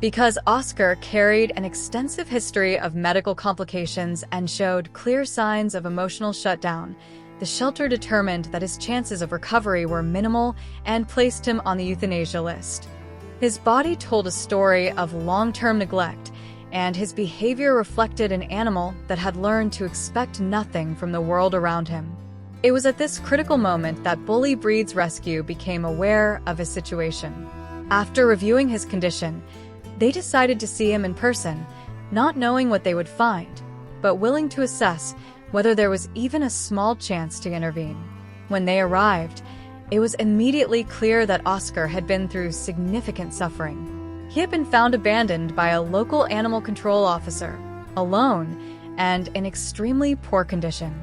Because Oscar carried an extensive history of medical complications and showed clear signs of emotional shutdown, the shelter determined that his chances of recovery were minimal and placed him on the euthanasia list. His body told a story of long-term neglect, and his behavior reflected an animal that had learned to expect nothing from the world around him. It was at this critical moment that Bully Breed's rescue became aware of his situation. After reviewing his condition, they decided to see him in person, not knowing what they would find, but willing to assess whether there was even a small chance to intervene. When they arrived, it was immediately clear that Oscar had been through significant suffering. He had been found abandoned by a local animal control officer, alone, and in extremely poor condition.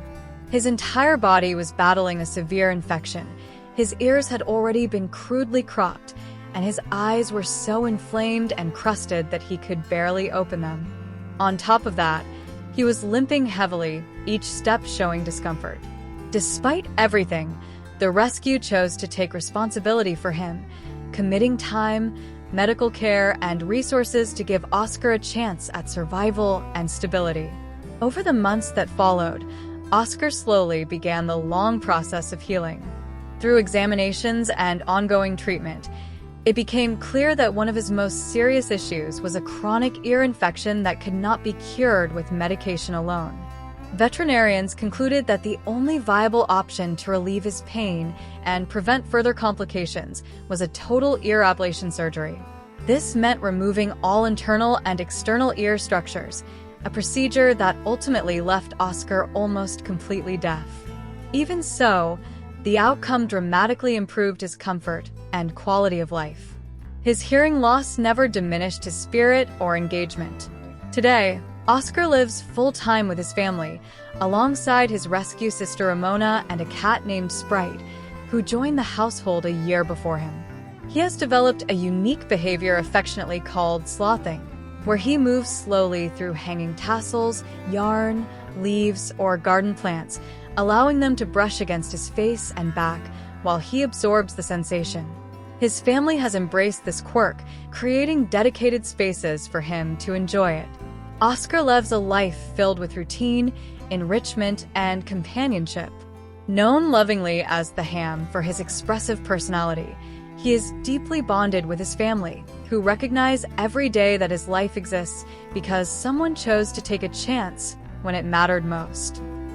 His entire body was battling a severe infection. His ears had already been crudely cropped, and his eyes were so inflamed and crusted that he could barely open them. On top of that, he was limping heavily, each step showing discomfort. Despite everything, the rescue chose to take responsibility for him, committing time, medical care, and resources to give Oscar a chance at survival and stability. Over the months that followed, Oscar slowly began the long process of healing. Through examinations and ongoing treatment, it became clear that one of his most serious issues was a chronic ear infection that could not be cured with medication alone. Veterinarians concluded that the only viable option to relieve his pain and prevent further complications was a total ear ablation surgery. This meant removing all internal and external ear structures, a procedure that ultimately left Oscar almost completely deaf. Even so, the outcome dramatically improved his comfort and quality of life. His hearing loss never diminished his spirit or engagement. Today, Oscar lives full-time with his family, alongside his rescue sister Ramona and a cat named Sprite, who joined the household a year before him. He has developed a unique behavior affectionately called slothing, where he moves slowly through hanging tassels, yarn, leaves, or garden plants, allowing them to brush against his face and back while he absorbs the sensation. His family has embraced this quirk, creating dedicated spaces for him to enjoy it. Oscar lives a life filled with routine, enrichment, and companionship. Known lovingly as the Ham for his expressive personality, he is deeply bonded with his family, who recognize every day that his life exists because someone chose to take a chance when it mattered most.